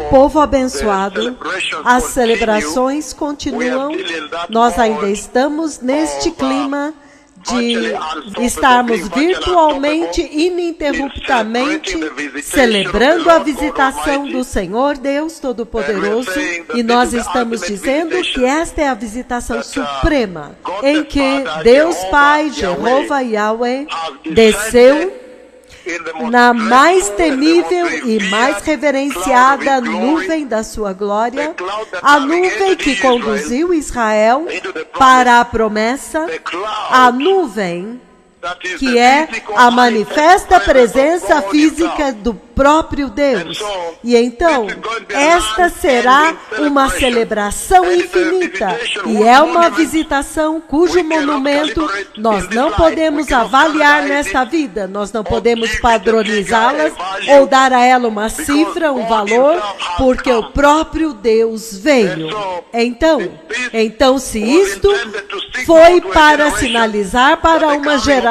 Povo abençoado, as celebrações continuam. Nós ainda estamos neste clima de estarmos virtualmente, ininterruptamente, celebrando a visitação do Senhor Deus Todo-Poderoso, e nós estamos dizendo que esta é a visitação suprema, em que Deus Pai, Jeová Yahweh, desceu na mais temível e mais reverenciada nuvem da sua glória, a nuvem que conduziu Israel para a promessa, a nuvem que é a manifesta presença física do próprio Deus. E então, esta será uma celebração infinita, e é uma visitação cujo monumento nós não podemos avaliar nesta vida, nós não podemos padronizá-las ou dar a ela uma cifra, um valor, porque o próprio Deus veio. Então, se isto foi para sinalizar para uma geração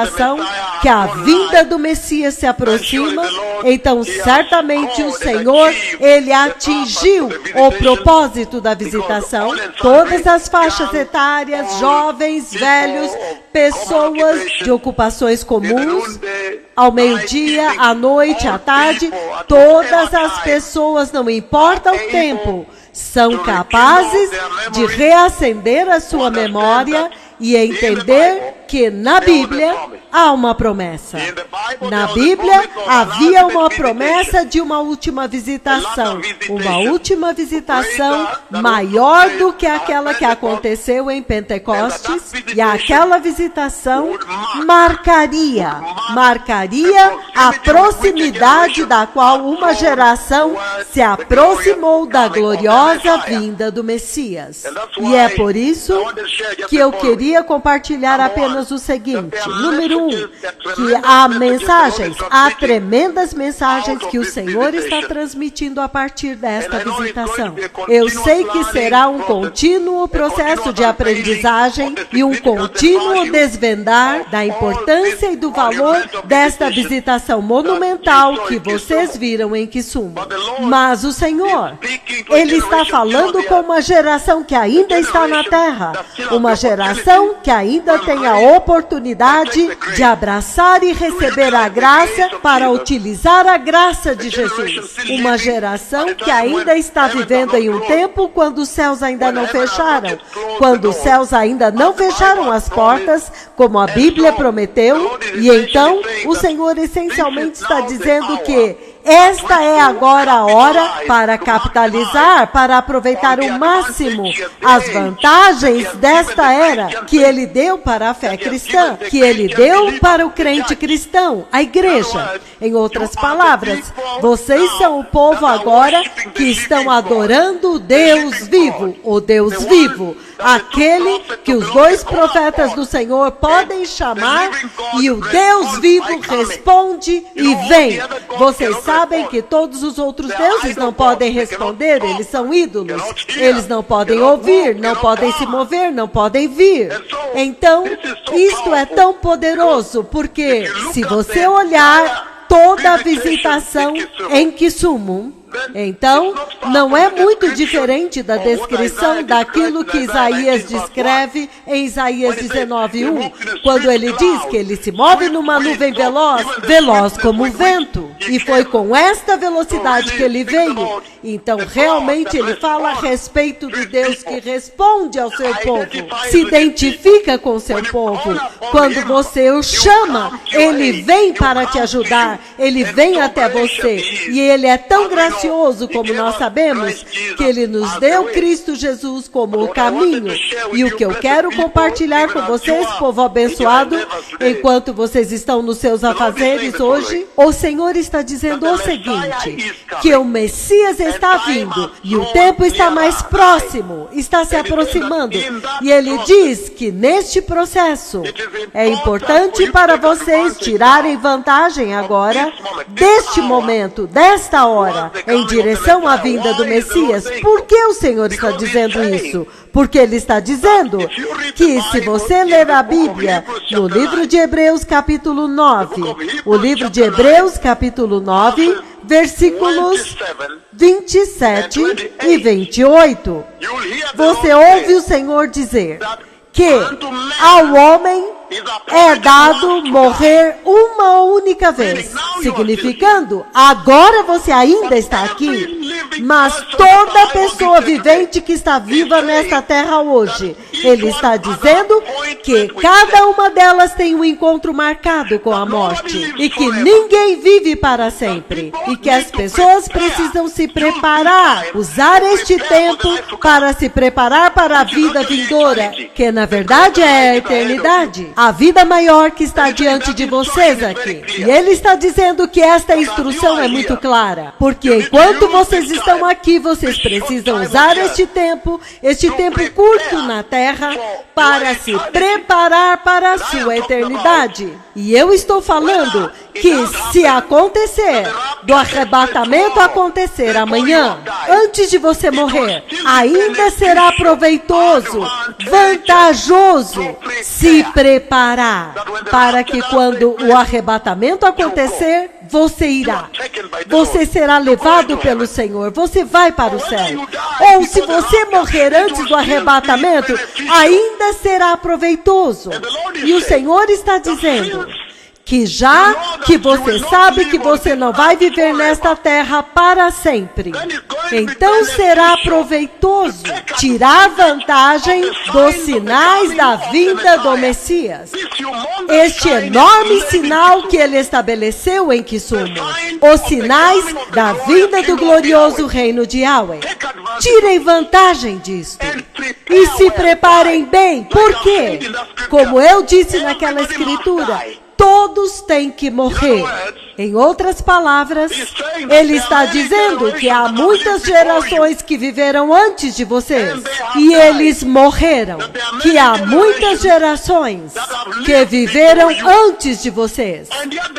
que a vinda do Messias se aproxima, então certamente o Senhor, Ele atingiu o propósito da visitação. Todas as faixas etárias, jovens, velhos, pessoas de ocupações comuns, ao meio-dia, à noite, à tarde, todas as pessoas, não importa o tempo, são capazes de reacender a sua memória e entender que na Bíblia há uma promessa. Na Bíblia havia uma promessa de uma última visitação. Uma última visitação maior do que aquela que aconteceu em Pentecostes. E aquela visitação marcaria a proximidade da qual uma geração se aproximou da gloriosa vinda do Messias. E é por isso que eu queria compartilhar apenas o seguinte. Número 1, que há tremendas mensagens que o Senhor está transmitindo a partir desta visitação. Eu sei que será um contínuo processo de aprendizagem e um contínuo desvendar da importância e do valor desta visitação monumental que vocês viram em Kisumu. Mas o Senhor, Ele está falando com uma geração que ainda está na terra, uma geração que ainda tem a oportunidade de abraçar e receber a graça para utilizar a graça de Jesus. Uma geração que ainda está vivendo em um tempo quando os céus ainda não fecharam, quando os céus ainda não fecharam as portas, como a Bíblia prometeu, e então o Senhor essencialmente está dizendo que esta é agora a hora para capitalizar, para aproveitar o máximo as vantagens desta era que Ele deu para a fé cristã, que Ele deu para o crente cristão, a igreja. Em outras palavras, vocês são o povo agora que estão adorando o Deus vivo, aquele que os dois profetas do Senhor podem chamar, e o Deus vivo responde e vem. Vocês sabem que todos os outros deuses não podem responder, eles são ídolos, eles não podem ouvir, não podem se mover, não podem vir. Então, isto é tão poderoso, porque se você olhar toda a visitação em Kisumu, então, não é muito diferente da descrição daquilo que Isaías descreve em Isaías 19:1, quando ele diz que ele se move numa nuvem veloz como o vento, e foi com esta velocidade que ele veio. Então, realmente, ele fala a respeito do Deus que responde ao seu povo, se identifica com o seu povo. Quando você o chama, ele vem para te ajudar, ele vem até você, e ele é tão gracioso, como nós sabemos, que Ele nos deu Cristo Jesus como o caminho. E o que eu quero compartilhar com vocês, povo abençoado, enquanto vocês estão nos seus afazeres hoje, o Senhor está dizendo o seguinte, que o Messias está vindo, e o tempo está mais próximo, está se aproximando. E Ele diz que neste processo é importante para vocês tirarem vantagem agora, deste momento, desta hora, em direção à vinda do Messias. Por que o Senhor está dizendo isso? Porque Ele está dizendo que se você ler a Bíblia no livro de Hebreus capítulo 9, o livro de Hebreus capítulo 9, versículos 27 e 28, você ouve o Senhor dizer que ao homem é dado morrer uma única vez, significando, agora você ainda está aqui, mas toda pessoa vivente que está viva nesta terra hoje, Ele está dizendo que cada uma delas tem um encontro marcado com a morte, e que ninguém vive para sempre, e que as pessoas precisam se preparar, usar este tempo para se preparar para a vida vindoura, que na verdade é a eternidade. A vida maior que está diante de vocês aqui. E Ele está dizendo que esta instrução é muito clara. Porque enquanto vocês estão aqui, vocês precisam usar este tempo curto na terra, para se preparar para a sua eternidade. E eu estou falando que se acontecer, do arrebatamento acontecer amanhã, antes de você morrer, ainda será proveitoso, vantajoso se preparar para que quando o arrebatamento acontecer, você irá. Você será levado pelo Senhor, você vai para o céu. Ou se você morrer antes do arrebatamento, ainda será proveitoso. E o Senhor está dizendo que já que você sabe que você não vai viver nesta terra para sempre, então será proveitoso tirar vantagem dos sinais da vinda do Messias. Este enorme sinal que Ele estabeleceu em Kisumu, os sinais da vinda do glorioso reino de Yahweh. Tirem vantagem disto e se preparem bem. Por quê? Como eu disse naquela escritura, todos têm que morrer. Em outras palavras, Ele está dizendo que há muitas gerações que viveram antes de vocês e eles morreram. Que há muitas gerações que viveram antes de vocês.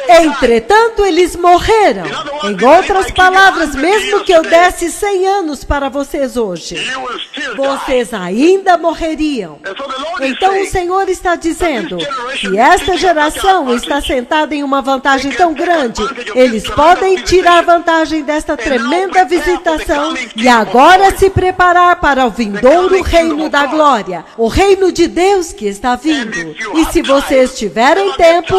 Entretanto, eles morreram. Em outras palavras, mesmo que eu desse 100 anos para vocês hoje, vocês ainda morreriam. Então o Senhor está dizendo que esta geração está sentada em uma vantagem tão grande. Eles podem tirar vantagem desta tremenda visitação e agora se preparar para o vindouro reino da glória, o reino de Deus que está vindo. E se vocês tiverem tempo,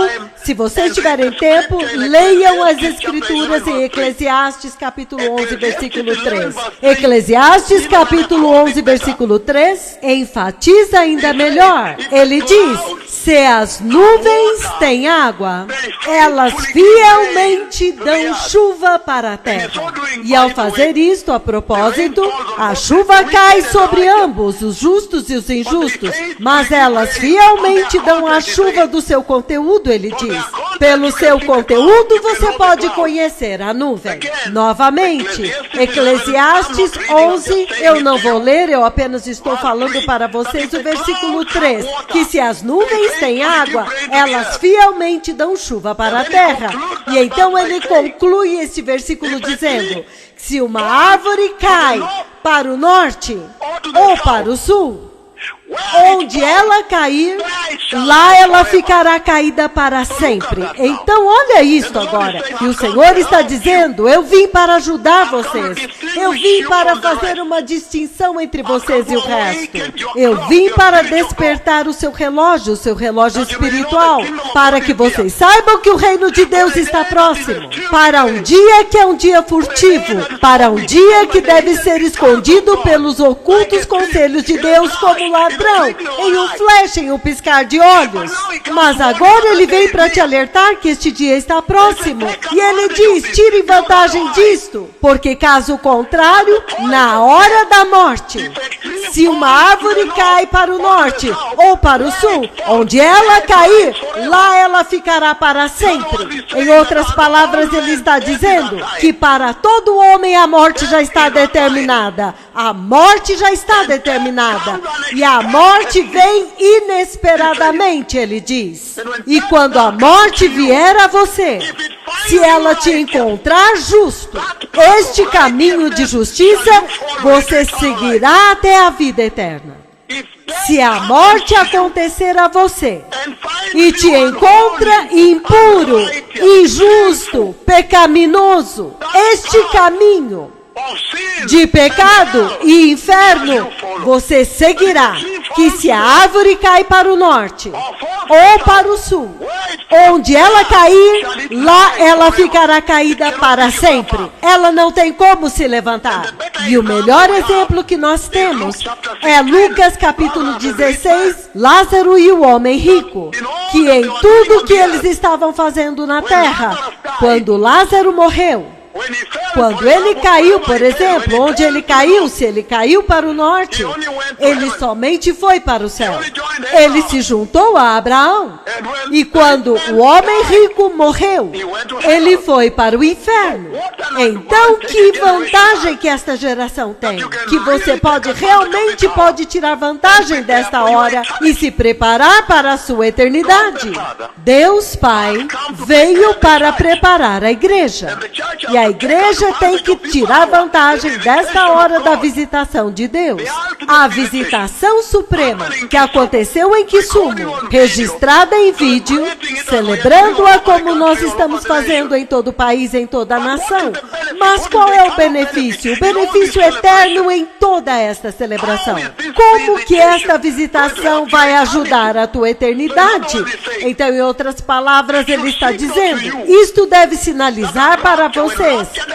leiam as Escrituras em Eclesiastes capítulo 11, versículo 3. Eclesiastes capítulo 11, versículo 3, enfatiza ainda melhor. Ele diz: se as nuvens têm água, elas fielmente dão chuva para a terra. E ao fazer isto, a propósito, a chuva cai sobre ambos, os justos e os injustos, mas elas fielmente dão a chuva do seu conteúdo, ele diz. Pelo seu conteúdo você pode conhecer a nuvem. Novamente, Eclesiastes 11, eu não vou ler, eu apenas estou falando para vocês o versículo 3, que se as nuvens têm água, elas fielmente dão chuva para a terra. E então ele conclui esse versículo dizendo: se uma árvore cai para o norte ou para o sul, onde ela cair, lá ela ficará caída para sempre. Então olha isto agora. E o Senhor está dizendo: eu vim para ajudar vocês. Eu vim para fazer uma distinção entre vocês e o resto. Eu vim para despertar o seu relógio espiritual, para que vocês saibam que o reino de Deus está próximo. Para um dia que é um dia furtivo, para um dia que deve ser escondido pelos ocultos conselhos de Deus como ladrão, em um flash, em um piscar de olhos. Mas agora ele vem para te alertar que este dia está próximo. E ele diz: tire vantagem disto, porque caso contrário, na hora da morte, se uma árvore cai para o norte ou para o sul, onde ela cair, lá ela ficará para sempre. Em outras palavras, ele está dizendo que para todo homem a morte já está determinada. A morte já está determinada. E a morte vem inesperadamente, ele diz. E quando a morte vier a você, Se ela te encontrar justo, este caminho de justiça, você seguirá até a vida eterna. Se a morte acontecer a você e te encontra impuro, injusto, pecaminoso, este caminho de pecado e inferno, você seguirá, que se a árvore cai para o norte ou para o sul, onde ela cair, lá ela ficará caída para sempre. Ela não tem como se levantar. E o melhor exemplo que nós temos é Lucas capítulo 16, Lázaro e o homem rico, que em tudo que eles estavam fazendo na terra, quando Lázaro morreu, quando ele caiu, por exemplo, onde ele caiu, se ele caiu para o norte, ele somente foi para o céu. Ele se juntou a Abraão. E quando o homem rico morreu, ele foi para o inferno. Então, que vantagem que esta geração tem? Que você realmente pode tirar vantagem desta hora e se preparar para a sua eternidade. Deus Pai veio para preparar a igreja. E a igreja tem que tirar vantagem desta hora da visitação de Deus. A visitação suprema que aconteceu em Kisumu, registrada em vídeo, celebrando-a como nós estamos fazendo em todo o país, em toda a nação. Mas qual é o benefício? O benefício eterno em toda esta celebração. Como que esta visitação vai ajudar a tua eternidade? Então, em outras palavras, ele está dizendo, isto deve sinalizar para vocês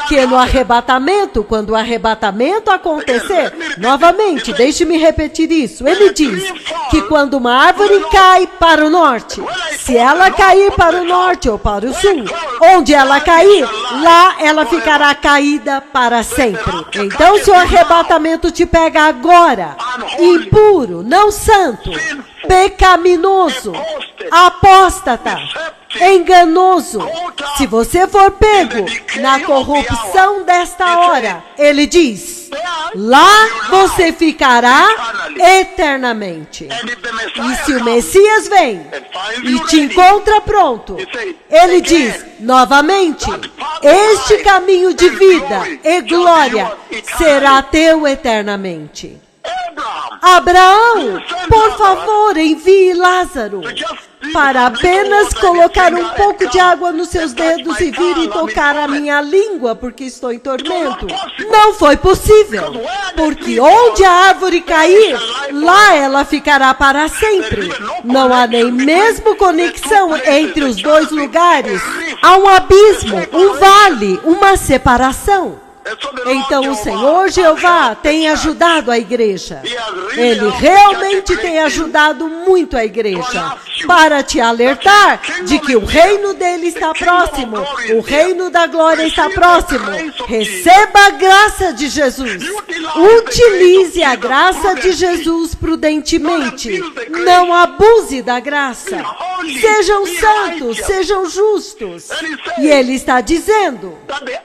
que no arrebatamento, quando o arrebatamento acontecer, novamente, deixe-me repetir isso, ele diz que quando uma árvore cai para o norte, se ela cair para o norte ou para o sul, onde ela cair, lá ela ficará caída para sempre. Então, se o arrebatamento te pega agora, impuro, não santo, pecaminoso, apóstata, enganoso, se você for pego na corrupção desta hora, ele diz, lá você ficará eternamente. E se o Messias vem e te encontra pronto, ele diz, novamente, este caminho de vida e glória será teu eternamente. Abraão, por favor, envie Lázaro para apenas colocar um pouco de água nos seus dedos e vir e tocar a minha língua, porque estou em tormento. Não foi possível, porque onde a árvore cair, lá ela ficará para sempre. Não há nem mesmo conexão entre os dois lugares. Há um abismo, um vale, uma separação. Então o Senhor Jeová tem ajudado a igreja. Ele realmente tem ajudado muito a igreja para te alertar de que o reino dele está próximo. O reino da glória está próximo. Receba a graça de Jesus. Utilize a graça de Jesus prudentemente. Não abuse da graça. Sejam santos, sejam justos. E ele está dizendo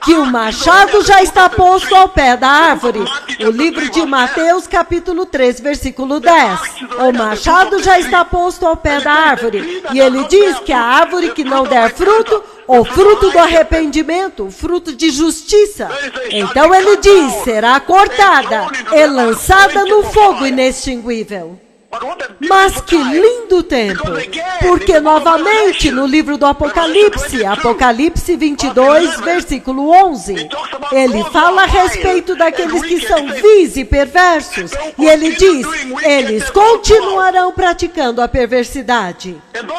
que o machado já está posto ao pé da árvore. O livro de Mateus, capítulo 3, versículo 10. O machado já está posto ao pé da árvore. E ele diz que a árvore que não der fruto, o fruto do arrependimento, o fruto de justiça, então ele diz, será cortada e lançada no fogo inextinguível. Mas que lindo tempo, porque novamente no livro do Apocalipse, Apocalipse 22, versículo 11, ele fala a respeito daqueles que são vis e perversos, e ele diz, eles continuarão praticando a perversidade,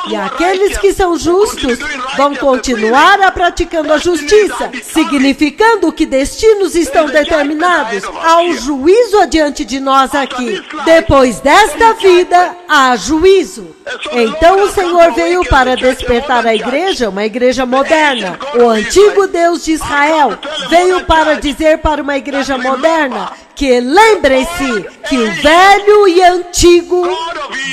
e aqueles que são justos vão continuar a praticando a justiça, significando que destinos estão determinados ao juízo adiante de nós aqui. Depois desta vida, há juízo. Então o Senhor veio para despertar a igreja, uma igreja moderna. O antigo Deus de Israel veio para dizer para uma igreja moderna que lembrem-se que o velho e antigo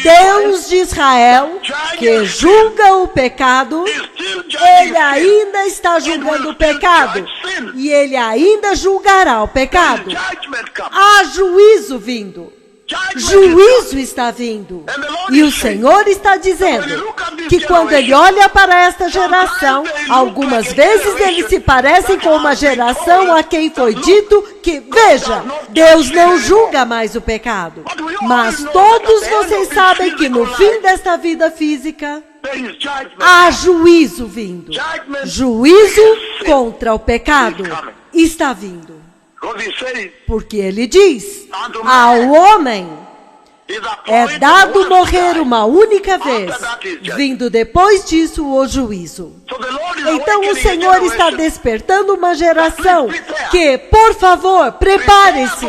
Deus de Israel, que julga o pecado, ele ainda está julgando o pecado e ele ainda julgará o pecado. Há juízo vindo. Juízo está vindo. E o Senhor está dizendo que quando Ele olha para esta geração, algumas vezes eles se parecem com uma geração a quem foi dito que, veja, Deus não julga mais o pecado. Mas todos vocês sabem que no fim desta vida física, há juízo vindo. Juízo contra o pecado está vindo. Porque Ele diz, ao homem é dado morrer uma única vez, vindo depois disso o juízo. Então o Senhor está despertando uma geração que, por favor, prepare-se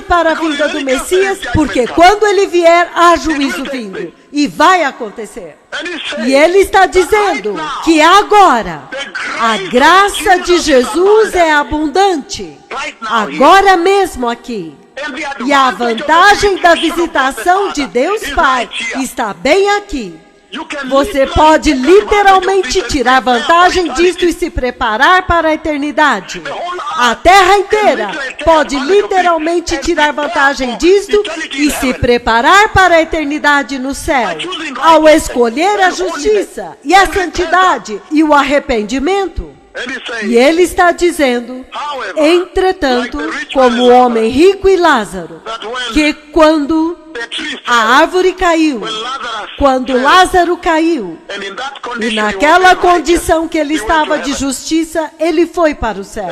para a vinda do Messias, porque quando Ele vier, há juízo vindo. E vai acontecer. E Ele está dizendo que agora a graça de Jesus é abundante. Agora mesmo aqui. E a vantagem da visitação de Deus Pai está bem aqui. Você pode literalmente tirar vantagem disto e se preparar para a eternidade. A terra inteira pode literalmente tirar vantagem disto e se preparar para a eternidade no céu, ao escolher a justiça e a santidade e o arrependimento. E Ele está dizendo, entretanto, como o homem rico e Lázaro, que quando a árvore caiu, quando Lázaro caiu, e naquela condição que ele estava de justiça, ele foi para o céu.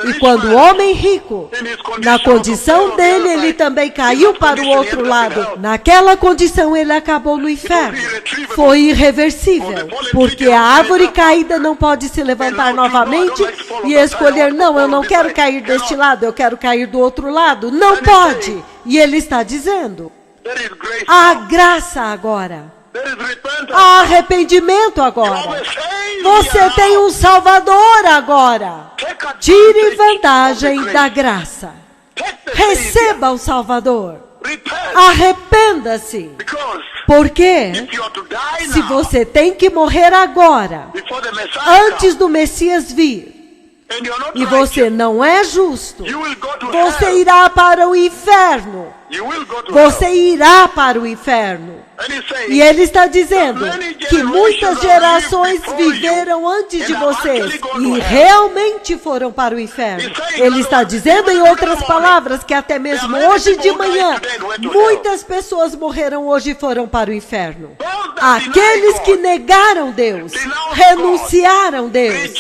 E quando o homem rico, na condição dele, ele também caiu para o outro lado. Naquela condição, ele acabou no inferno. Foi irreversível, porque a árvore caída não pode se levantar novamente e escolher, não, eu não quero cair deste lado, eu quero cair do outro lado. Não pode. E Ele está dizendo, há graça agora. Há arrependimento agora. Você tem um Salvador agora. Tire vantagem da graça. Receba o Salvador. Arrependa-se. Porque se você tem que morrer agora, antes do Messias vir, e você não é justo, você irá para o inferno. Você irá para o inferno. E Ele está dizendo que muitas gerações viveram antes de vocês e realmente foram para o inferno. Ele está dizendo, em outras palavras, que até mesmo hoje de manhã, muitas pessoas morreram hoje e foram para o inferno. Aqueles que negaram Deus, renunciaram Deus,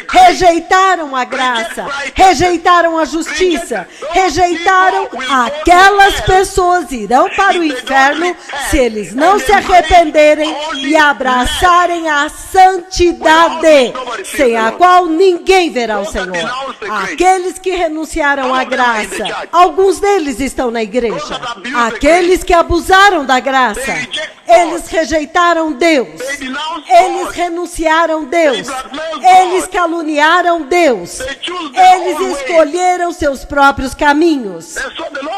rejeitaram a graça, rejeitaram a justiça, rejeitaram, aquelas pessoas irão para o inferno se eles não se arrependerem e abraçarem a santidade, sem a qual ninguém verá o Senhor. Aqueles que renunciaram à graça, alguns deles estão na igreja. Aqueles que abusaram da graça, eles rejeitaram Deus, eles renunciaram Deus, eles caluniaram Deus, eles escolheram seus próprios caminhos.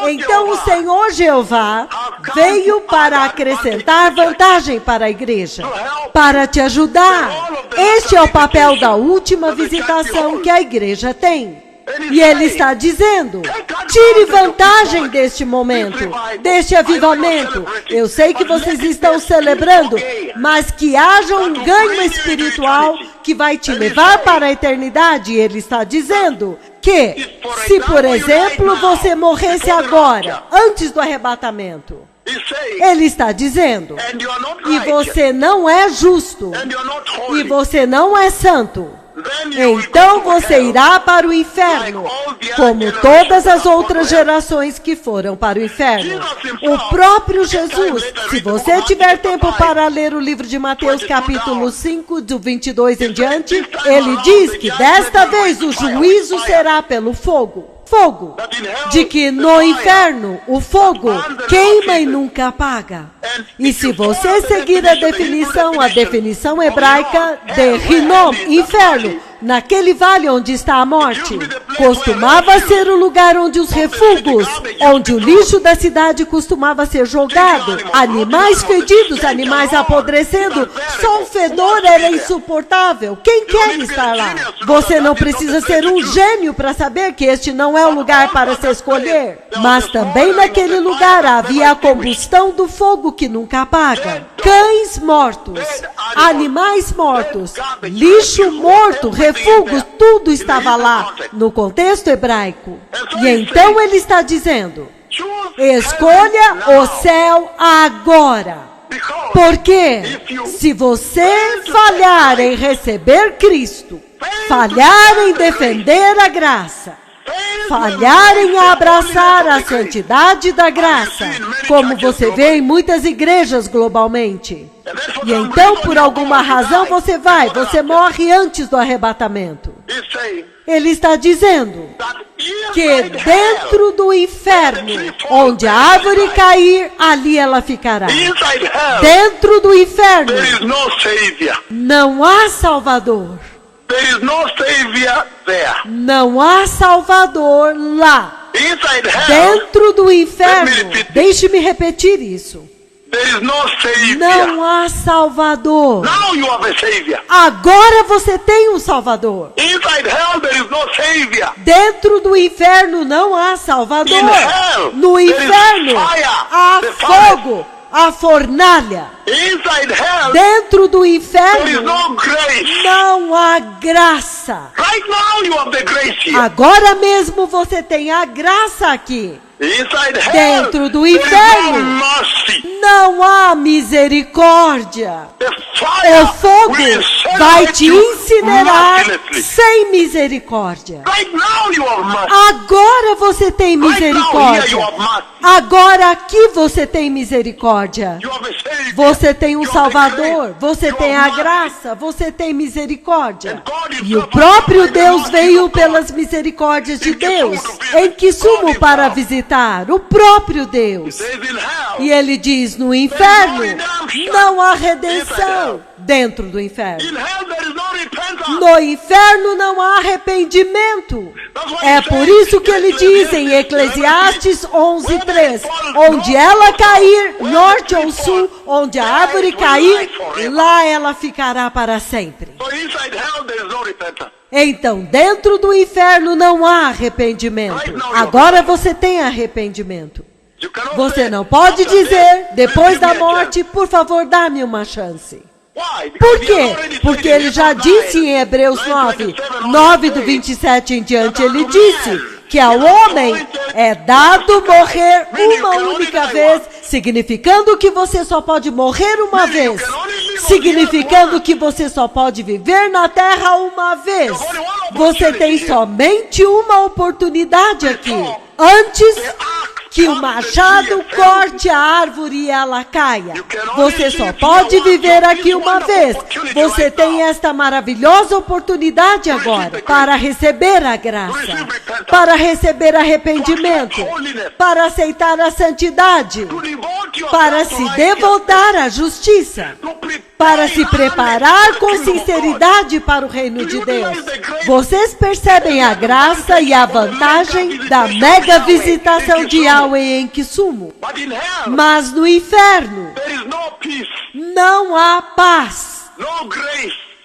Então o Senhor Jeová veio para acrescentar vantagem para a igreja, para te ajudar. Este é o papel da última visitação que a igreja tem. E Ele está dizendo, tire vantagem deste momento, deste avivamento. Eu sei que vocês estão celebrando, mas que haja um ganho espiritual que vai te levar para a eternidade. E Ele está dizendo que, se por exemplo você morresse agora, antes do arrebatamento, Ele está dizendo, e você não é justo, e você não é santo, então você irá para o inferno, como todas as outras gerações que foram para o inferno. O próprio Jesus, se você tiver tempo para ler o livro de Mateus capítulo 5, do 22 em diante, ele diz que desta vez o juízo será pelo fogo. Fogo, de que no inferno o fogo queima e nunca apaga. E se você seguir a definição hebraica de Hinnom, inferno, naquele vale onde está a morte, costumava ser o lugar onde os refugos, onde o lixo da cidade costumava ser jogado. Animais fedidos, animais apodrecendo. Só o fedor era insuportável. Quem quer estar lá? Você não precisa ser um gênio para saber que este não é o lugar para se escolher. Mas também naquele lugar havia a combustão do fogo que nunca apaga. Cães mortos, animais mortos, lixo morto, refugos, tudo estava lá no contexto hebraico. E então ele está dizendo: escolha o céu agora. Porque se você falhar em receber Cristo, falhar em defender a graça, falhar em abraçar a santidade da graça, como você vê em muitas igrejas globalmente. E então, por alguma razão, você morre antes do arrebatamento. Ele está dizendo que dentro do inferno, onde a árvore cair, ali ela ficará. Dentro do inferno, não há Salvador. Não há Salvador lá. Dentro do inferno, deixe-me repetir isso. Não há Salvador. Agora você tem um Salvador. Dentro do inferno não há Salvador. No inferno há fogo, há fornalha. Dentro do inferno não há graça. Agora mesmo você tem a graça aqui. Dentro do inferno não há misericórdia. O fogo vai te incinerar sem misericórdia. Agora você tem misericórdia. Agora aqui você tem misericórdia. Você tem um Salvador. Você tem a graça. Você tem misericórdia. E o próprio Deus veio pelas misericórdias de Deus em Kisumu para visitar. O próprio Deus. E ele diz: no inferno não há redenção. Dentro do inferno, no inferno não há arrependimento. É por isso que ele diz em Eclesiastes 11:3: onde ela cair, norte ou sul, onde a árvore cair, lá ela ficará para sempre. Então, dentro do inferno não há arrependimento. Agora você tem arrependimento. Você não pode dizer, depois da morte, por favor, dá-me uma chance. Por quê? Porque ele já disse em Hebreus 9 do 27 em diante, ele disse que ao homem é dado morrer uma única vez, significando que você só pode morrer uma vez, significando que você só pode viver na terra uma vez. Você tem somente uma oportunidade aqui, antes que o machado corte a árvore e ela caia. Você só pode viver aqui uma vez. Você tem esta maravilhosa oportunidade agora para receber a graça, para receber arrependimento, para aceitar a santidade, para se devotar à justiça, para se preparar com sinceridade para o reino de Deus. Vocês percebem a graça e a vantagem da mega visitação de Yahweh em Kisumu. Mas no inferno não há paz,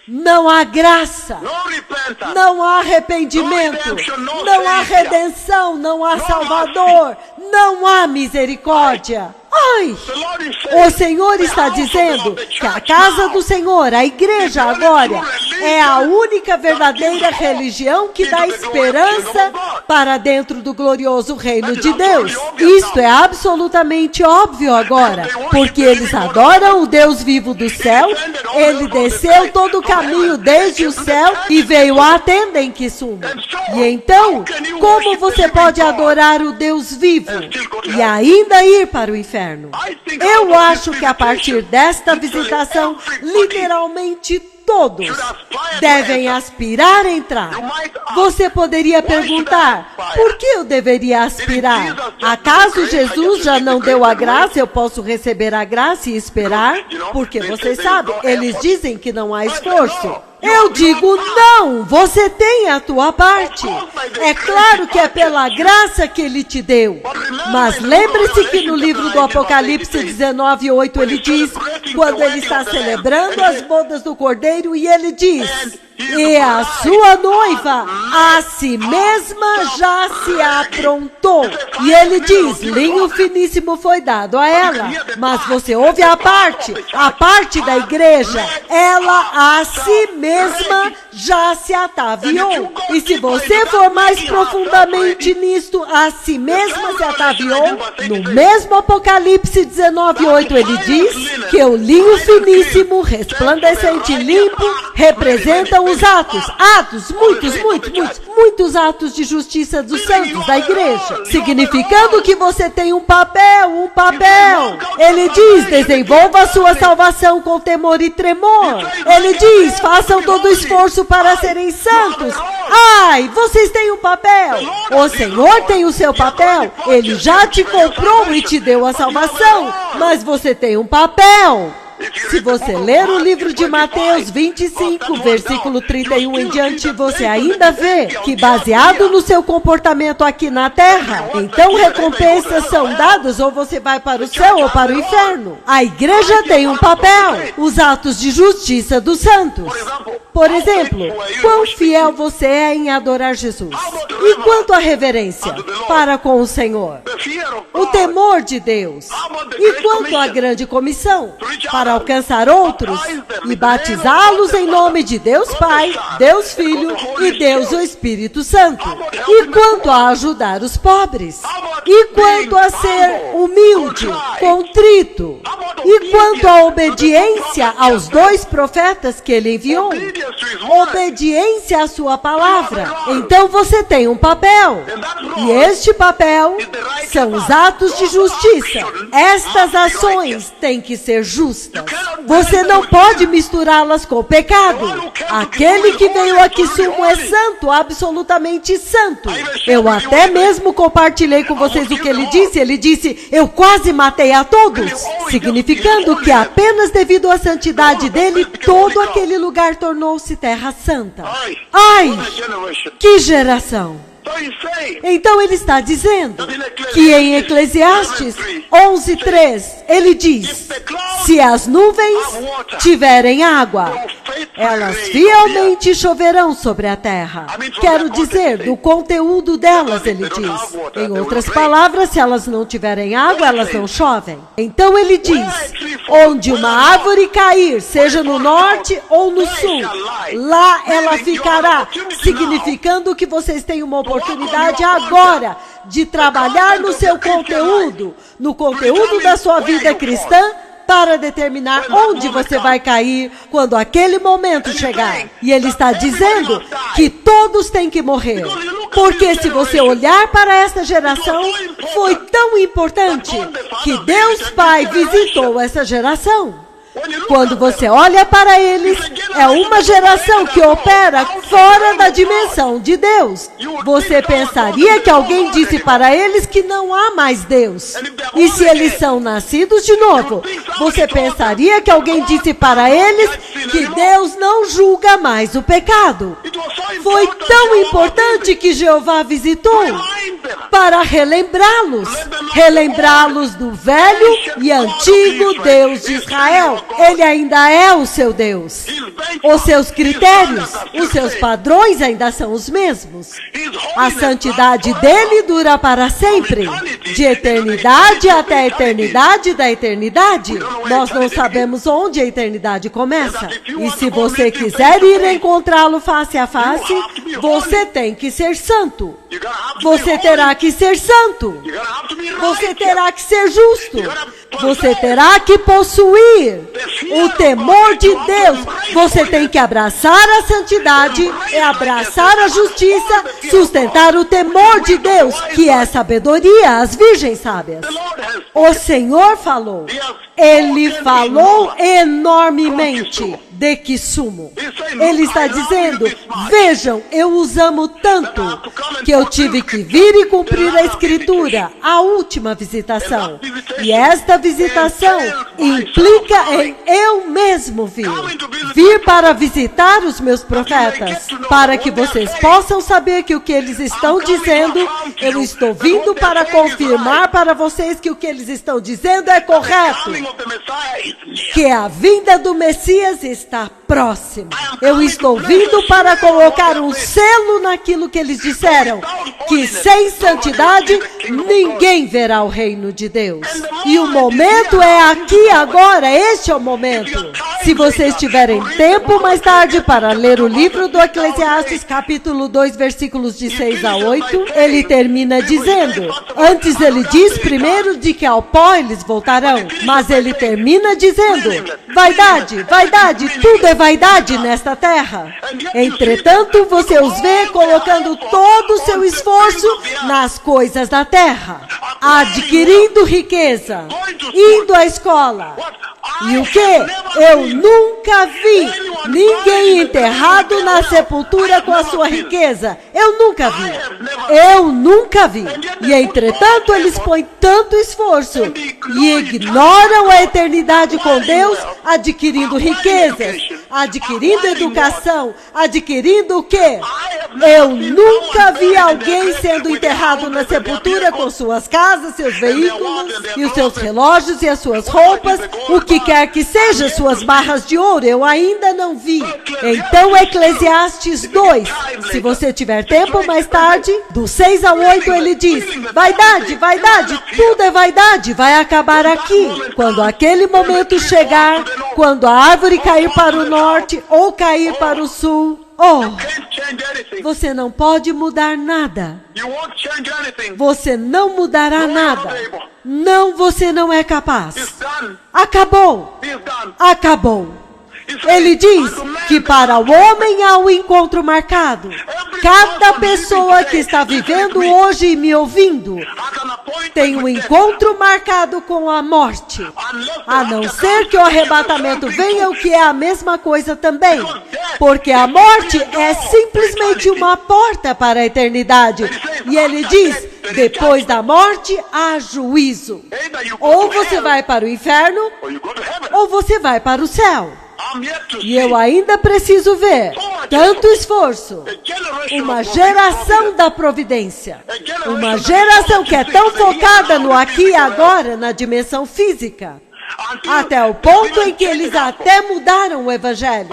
não há graça, não há arrependimento, não há redenção, não há Salvador, não há misericórdia. Ai, o Senhor está dizendo que a casa do Senhor, a igreja agora, é a única verdadeira religião que dá esperança para dentro do glorioso reino de Deus. Isto é absolutamente óbvio agora, porque eles adoram o Deus vivo do céu. Ele desceu todo o caminho desde o céu e veio à tenda em Kisumu. E então, como você pode adorar o Deus vivo e ainda ir para o inferno? Eu acho que a partir desta visitação, literalmente todos devem aspirar a entrar. Você poderia perguntar, por que eu deveria aspirar? Acaso Jesus já não deu a graça, eu posso receber a graça e esperar? Porque vocês sabem, eles dizem que não há esforço. Eu digo, não, você tem a tua parte. É claro que é pela graça que Ele te deu. Mas lembre-se que no livro do Apocalipse 19:8 ele diz, quando Ele está celebrando as bodas do Cordeiro, e Ele diz, e a sua noiva a si mesma já se aprontou. E Ele diz, linho finíssimo foi dado a ela. Mas você ouve a parte da igreja, ela a si mesma já se ataviou. E se você for mais profundamente nisto, a si mesma se ataviou. No mesmo Apocalipse 19:8 ele diz que o linho finíssimo, resplandecente e limpo representam os atos, muitos atos de justiça dos santos da igreja, significando que você tem um papel. Ele diz, desenvolva a sua salvação com temor e tremor. Ele diz, façam todo o esforço para serem santos. Ai, vocês têm um papel. O Senhor tem o seu papel. Ele já te comprou e te deu a salvação, mas você tem um papel. Se você ler o livro de Mateus 25, versículo 31 em diante, você ainda vê que, baseado no seu comportamento aqui na terra, então recompensas são dadas, ou você vai para o céu ou para o inferno. A igreja tem um papel, os atos de justiça dos santos. Por exemplo, quão fiel você é em adorar Jesus? E quanto à reverência para com o Senhor? O temor de Deus? E quanto à grande comissão? Para alcançar outros e batizá-los em nome de Deus Pai, Deus Filho e Deus o Espírito Santo. E quanto a ajudar os pobres? E quanto a ser humilde, contrito? E quanto à obediência aos 2 profetas que Ele enviou? Obediência à sua palavra. Então você tem um papel. E este papel são os atos de justiça. Estas ações têm que ser justas. Você não pode misturá-las com o pecado. Aquele que veio aqui sumo é santo, absolutamente santo. Eu até mesmo compartilhei com vocês o que ele disse. Ele disse, eu quase matei a todos. Significando que apenas devido à santidade dele, todo aquele lugar tornou-se terra santa. Ai, que geração! Então ele está dizendo que em Eclesiastes 11:3 ele diz, se as nuvens tiverem água, elas fielmente choverão sobre a terra. Quero dizer, do conteúdo delas, ele diz. Em outras palavras, se elas não tiverem água, elas não chovem. Então ele diz, onde uma árvore cair, seja no norte ou no sul, lá ela ficará, significando que vocês têm uma oportunidade agora de trabalhar no seu conteúdo, no conteúdo da sua vida cristã, para determinar onde você vai cair quando aquele momento chegar. E ele está dizendo que todos têm que morrer. Porque se você olhar para esta geração, foi tão importante que Deus Pai visitou essa geração. Quando você olha para eles, é uma geração que opera fora da dimensão de Deus. Você pensaria que alguém disse para eles que não há mais Deus. E se eles são nascidos de novo, você pensaria que alguém disse para eles que Deus não julga mais o pecado. Foi tão importante que Jeová visitou para relembrá-los do velho e antigo Deus de Israel. Ele ainda é o seu Deus. Os seus critérios, os seus padrões ainda são os mesmos. A santidade dele dura para sempre, de eternidade até a eternidade da eternidade. Nós não sabemos onde a eternidade começa. E se você quiser ir encontrá-lo face a face, você tem que ser santo. Você terá que ser santo. Você terá que ser justo. Você terá que possuir o temor de Deus. Você tem que abraçar a santidade, abraçar a justiça, sustentar o temor de Deus, que é sabedoria, as virgens sábias. O Senhor falou. Ele falou enormemente. de que sumo? Ele está dizendo, vejam, eu os amo tanto que eu tive que vir e cumprir a Escritura, a última visitação. E esta visitação implica em eu mesmo vir para visitar os meus profetas, para que vocês possam saber que o que eles estão dizendo, eu estou vindo para confirmar para vocês que o que eles estão dizendo é correto, que a vinda do Messias está próxima. Eu estou vindo para colocar um selo naquilo que eles disseram, que sem santidade ninguém verá o reino de Deus. E o momento é aqui agora, este é o momento. Se vocês tiverem tempo mais tarde para ler o livro do Eclesiastes, capítulo 2, versículos de 6 a 8, ele termina dizendo, antes ele diz primeiro de que ao pó eles voltarão, mas ele termina dizendo, vaidade, vaidade, tudo é vaidade nesta terra. Entretanto, você os vê colocando todo o seu esforço nas coisas da terra, adquirindo riqueza, indo à escola. E o que? Eu nunca vi ninguém enterrado na sepultura com a sua riqueza. Eu nunca vi. Eu nunca vi. E entretanto, eles põem tanto esforço e ignoram a eternidade com Deus, adquirindo riquezas, adquirindo educação, adquirindo o quê? Eu nunca vi alguém sendo enterrado na sepultura com suas casas, seus veículos, e os seus relógios e as suas roupas, o que quer que seja, suas barras de ouro, eu ainda não vi. Então, Eclesiastes 2, se você tiver tempo mais tarde, do 6 ao 8, ele diz, vaidade, vaidade, tudo é vaidade, vai acabar aqui. Quando aquele momento chegar, quando a árvore cair para o norte ou cair para o sul, você não pode mudar nada. Você não mudará nada. Não, você não é capaz. Acabou. Acabou. Ele diz que para o homem há um encontro marcado. Cada pessoa que está vivendo hoje e me ouvindo tem um encontro marcado com a morte. A não ser que o arrebatamento venha, o que é a mesma coisa também. Porque a morte é simplesmente uma porta para a eternidade. E ele diz, depois da morte há juízo. Ou você vai para o inferno, ou você vai para o céu. E eu ainda preciso ver tanto esforço, uma geração da providência, uma geração que é tão focada no aqui e agora, na dimensão física, até o ponto em que eles até mudaram o evangelho.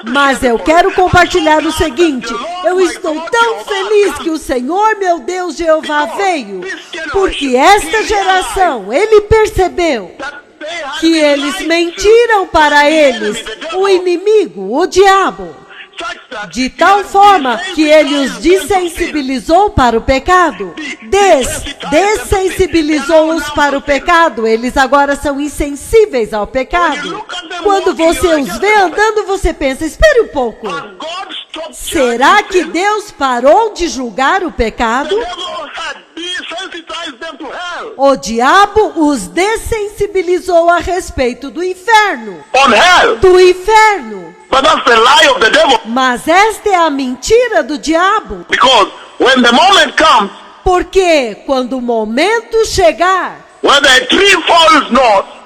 Mas eu quero compartilhar o seguinte, eu estou tão feliz que o Senhor, meu Deus, Jeová, veio, porque esta geração, ele percebeu que eles mentiram para eles, o inimigo, o diabo, de tal forma que ele os dessensibilizou para o pecado, dessensibilizou-os para o pecado, eles agora são insensíveis ao pecado. Quando você os vê andando, você pensa, espere um pouco, será que Deus parou de julgar o pecado? O diabo os dessensibilizou a respeito do inferno. Do inferno. Mas esta é a mentira do diabo. Porque quando o momento chegar,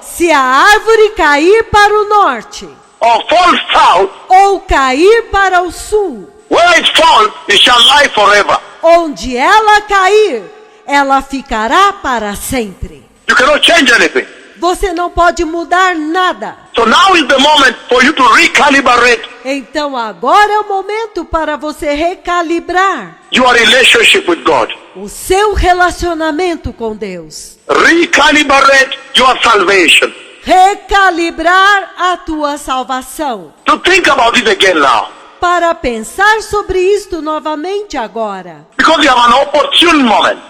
se a árvore cair para o norte, ou cair para o sul, onde ela cair, ela ficará para sempre. You cannot change anything. Você não pode mudar nada. So now is the moment for you to recalibrate Então agora é o momento para você recalibrar your relationship with God. o seu relacionamento com Deus. Recalibrate your salvation. Recalibrar a tua salvação. To think about it again now. Para pensar sobre isto novamente agora. Because you have an opportune moment.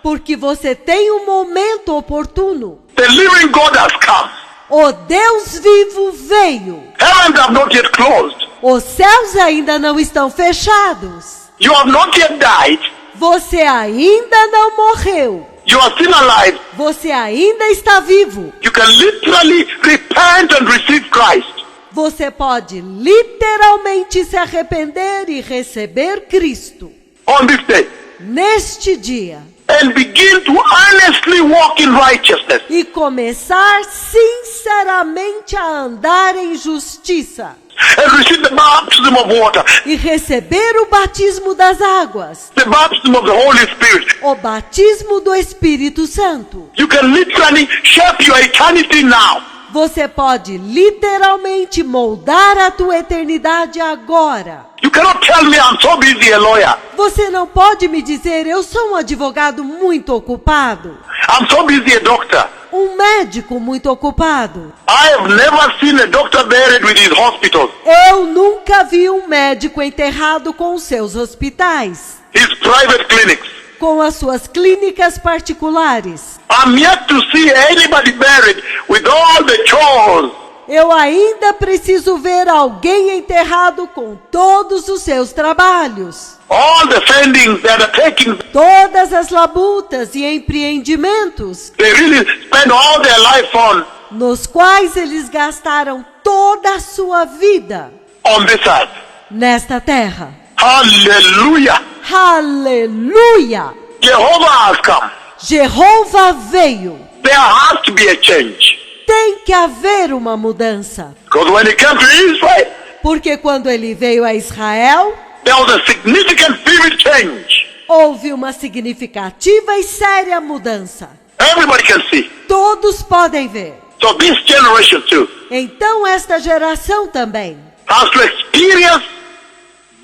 Porque você tem um momento oportuno. The living God has come. O Deus vivo veio. Heavens have not yet closed. Os céus ainda não estão fechados. You have not yet died. Você ainda não morreu. You are still alive. Você ainda está vivo. You can literally repent and receive Christ. Você pode literalmente se arrepender e receber Cristo on this day neste dia and begin to honestly walk in righteousness. e começar sinceramente a andar em justiça And receive the baptism of water, e receber o batismo das águas, the baptism of the Holy Spirit. o batismo do Espírito Santo. You can literally shape your eternity now. Você pode literalmente moldar a tua eternidade agora. You cannot tell me I'm so busy, a lawyer. Você não pode me dizer, eu sou um advogado muito ocupado, I'm so busy, a doctor. um médico muito ocupado. I have never seen a doctor buried with his hospitals, Eu nunca vi um médico enterrado com os seus hospitais, his private clinics. com as suas clínicas particulares. I'm yet to see anybody buried with all the chores. Eu ainda preciso ver alguém enterrado com todos os seus trabalhos, All the fendings that are taking, todas as labutas e empreendimentos they really spend all their life nos quais eles gastaram toda a sua vida on this earth. nesta terra. Hallelujah. Aleluia! Jehovah has come. Jeová veio. There has to be a change. Tem que haver uma mudança. Because when he came to Israel, Porque quando ele veio a Israel, there was a significant spirit change. houve uma significativa e séria mudança. Everybody can see. Todos podem ver. So this generation too Então esta geração também has to experience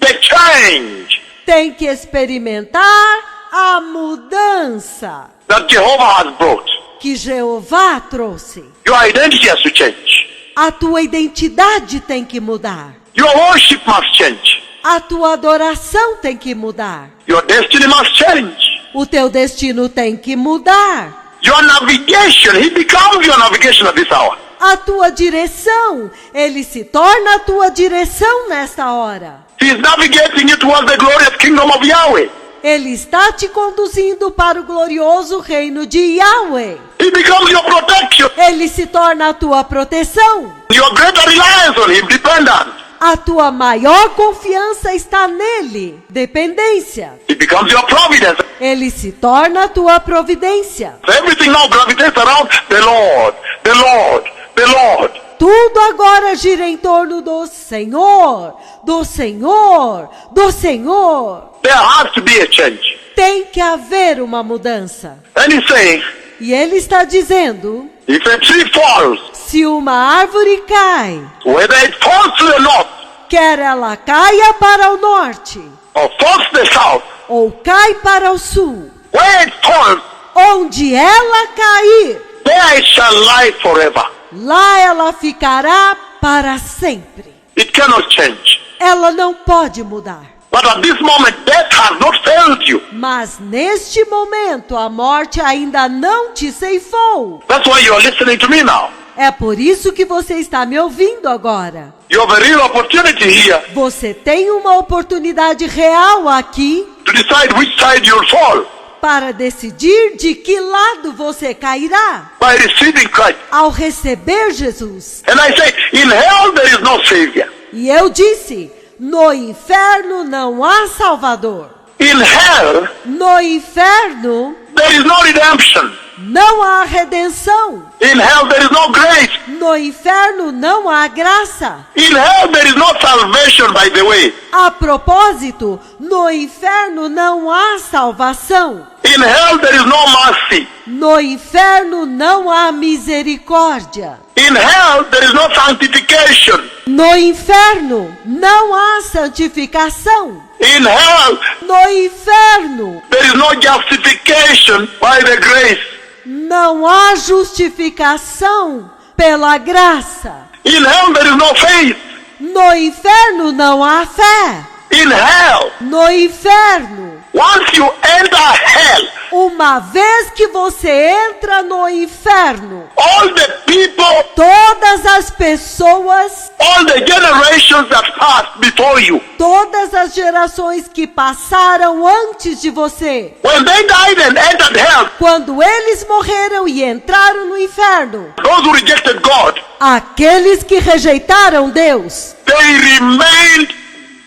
the change tem que experimentar a mudança that Jehovah has brought. que Jeová trouxe. Your identity has to change. A tua identidade tem que mudar. Your worship must change. A tua adoração tem que mudar. Your destiny must change. O teu destino tem que mudar. Your navigation, he becomes your navigation at this hour. A tua direção, ele se torna a tua direção nesta hora. He is navigating you towards the glorious kingdom of Yahweh. Ele está te conduzindo para o glorioso reino de Yahweh. He becomes your protection. Ele se torna a tua proteção. Your greater reliance on him, dependence. A tua maior confiança está nele. Dependência. He becomes your providence. Ele se torna a tua providência. Everything now gravitates around the Lord, the Lord, the Lord. Tudo agora gira em torno do Senhor, do Senhor, do Senhor. There has to be a change. Tem que haver uma mudança. And he's saying, E ele está dizendo, if a tree falls, se uma árvore cai, whether it falls to the north quer ela caia para o norte, or falls to the south, ou cai para o sul, where it falls, onde ela cair, there it shall lie forever. lá ela ficará para sempre. It cannot change. Ela não pode mudar. But at this moment, death has not failed you. Mas neste momento a morte ainda não te ceifou. That's why you are listening to me now. É por isso que você está me ouvindo agora. You have a real opportunity here Você tem uma oportunidade real aqui to decide which side you'll fall para decidir de que lado você cairá by receiving Christ. ao receber Jesus. And I say, in hell there is no Savior. E eu disse, no inferno não há Salvador. In hell, No inferno there is no redemption. não há redenção. In hell, there is no grace. No inferno não há graça. In hell, there is no salvation, by the way. A propósito, no inferno não há salvação. In hell, there is no mercy. No inferno não há misericórdia. In hell, there is no sanctification. No inferno não há santificação. In hell, No inferno there is no justification by the grace. não há justificação pela graça. In hell, there is no faith. No inferno não há fé. In hell, No inferno, once you enter hell, uma vez que você entra no inferno, all the people, todas as pessoas, all the generations that passed before you, todas as gerações que passaram antes de você, when they died and entered hell, quando eles morreram e entraram no inferno, those who rejected God, Aqueles que rejeitaram Deus, they remained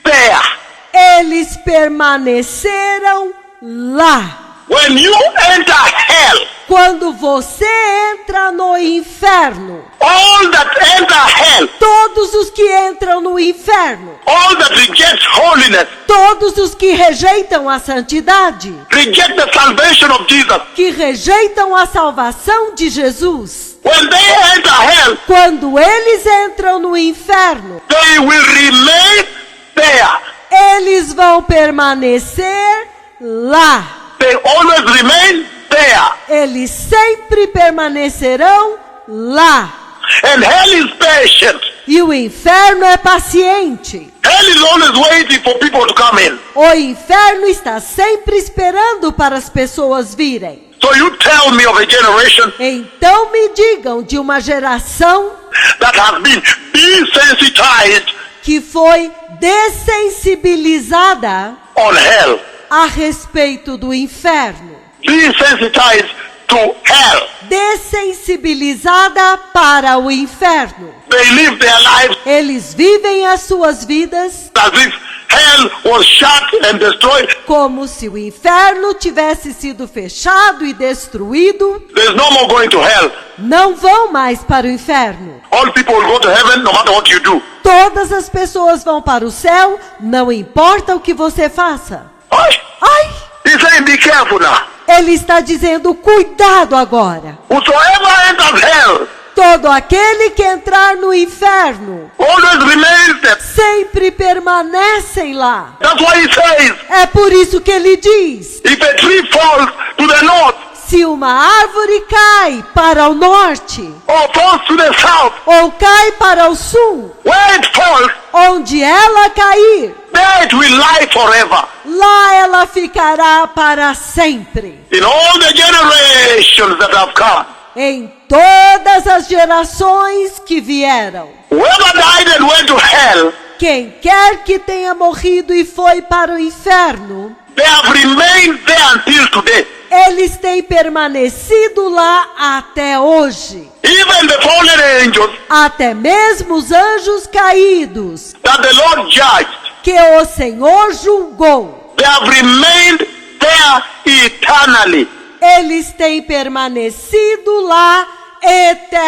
there. Eles permaneceram lá. When you enter hell, quando você entra no inferno, all that enter hell, todos os que entram no inferno, all that rejects holiness, todos os que rejeitam a santidade, reject the salvation of Jesus, que rejeitam a salvação de Jesus, when they enter hell, quando eles entram no inferno, they will remain there. Eles vão permanecer lá. They always remain there. Eles sempre permanecerão lá. And hell is patient. E o inferno é paciente. Hell is always waiting for people to come in. O inferno está sempre esperando para as pessoas virem. So you tell me of a generation Então me digam de uma geração that has been desensitized que foi dessensibilizada on hell. a respeito do inferno. Desensitized to hell. Dessensibilizada para o inferno. They live their lives Eles vivem as suas vidas as if hell was shut and destroyed. como se o inferno tivesse sido fechado e destruído. There's no more going to hell. Não vão mais para o inferno. All people will go to heaven no matter what you do. Todas as pessoas vão para o céu, não importa o que você faça. Ai! He's saying be careful now. Ele está dizendo, cuidado agora. Whosoever enters hell Todo aquele que entrar no inferno always remains there. sempre permanecem lá. That's why he says, É por isso que ele diz, if a tree falls to the north se uma árvore cai para o norte, or falls to the south, ou cai para o sul, where it falls, onde ela cair, there it will lie forever. lá ela ficará para sempre. In all the generations that have come, Em todas as gerações que vieram, whoever died and went to hell, quem quer que tenha morrido e foi para o inferno, they have remained there until today. eles têm permanecido lá até hoje. Even the fallen angels Até mesmo os anjos caídos, that the Lord judged, que o Senhor julgou, they have remained there eternally. eles têm permanecido lá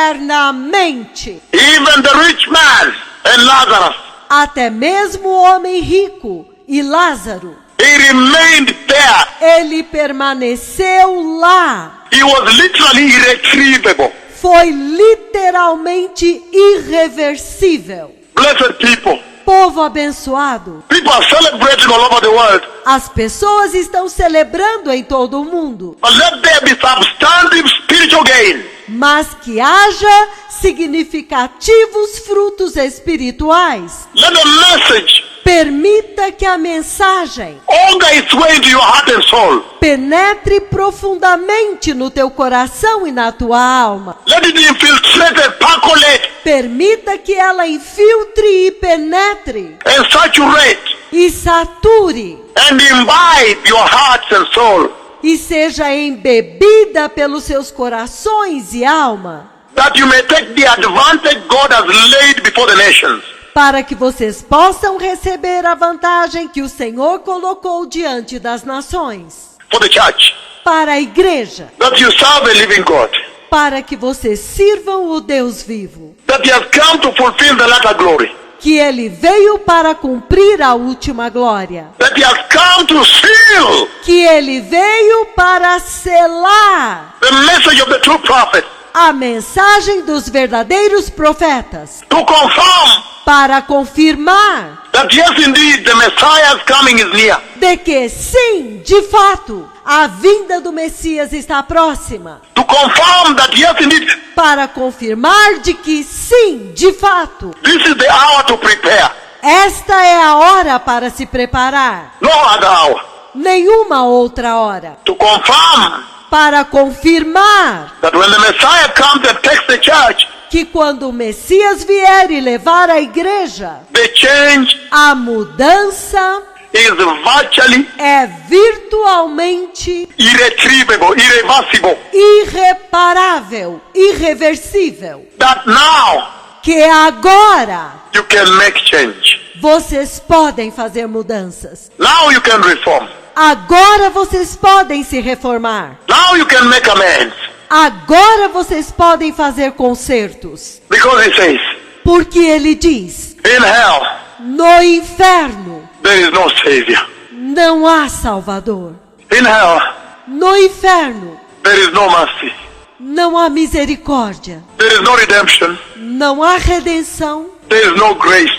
eternamente. Even the rich man and Lazarus, Até mesmo o homem rico e Lázaro, he remained there. ele permaneceu lá. He was literally irretrievable. Foi literalmente irreversível. Blessed people. Povo abençoado, People are celebrating all over the world. as pessoas estão celebrando em todo o mundo, But let there be substantive spiritual gain. mas que haja significativos frutos espirituais. Let the message Permita que a mensagem auger its way into your heart and soul. penetre profundamente no teu coração e na tua alma. Let it infiltrate and percolate Permita que ela infiltre e penetre and saturate e sature and imbibe your hearts and soul, e seja embebida pelos seus corações e alma, that you may take the advantage God has laid before the nations. para que vocês possam receber a vantagem que o Senhor colocou diante das nações, For the church, para a igreja, that you serve a living God, para que vocês sirvam o Deus vivo, that He has come to fulfill the latter glory, que Ele veio para cumprir a última glória, that He has come to seal que Ele veio para selar the message of the true prophet, a mensagem dos verdadeiros profetas, to confirm para confirmar that yes, indeed, the Messiah's coming is near. de que sim, de fato, a vinda do Messias está próxima, To confirm that yes, indeed, para confirmar de que sim, de fato, this is the hour to prepare. esta é a hora para se preparar, No other hour. nenhuma outra hora, To confirm para confirmar that when the Messiah comes and takes the church, que quando o Messias vier e levar a igreja, the change a mudança is virtually é virtual virtualmente irretrievable, irreversible, irreparável, irreversível, that now que agora you can make change. vocês podem fazer mudanças. Now you can reform. Agora vocês podem se reformar. Now you can make amends. Agora vocês podem fazer consertos. Because he says, Porque ele diz, in hell, no inferno there is no savior. não há Salvador. In hell, No inferno there is no mercy. não há misericórdia. There is no redemption. Não há redenção. There is no grace.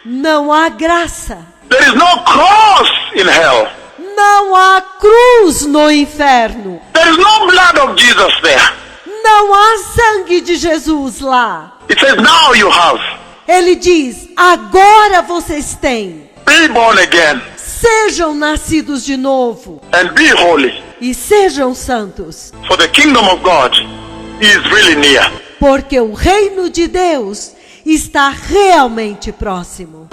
Não há graça. There is no cross in hell. Não há cruz no inferno. There is no blood of Jesus there. Não há sangue de Jesus lá. It says, now you have. Ele diz, agora vocês têm. Be born again Sejam nascidos de novo and be holy. e sejam santos, For the kingdom of God is really near. porque o reino de Deus está realmente próximo.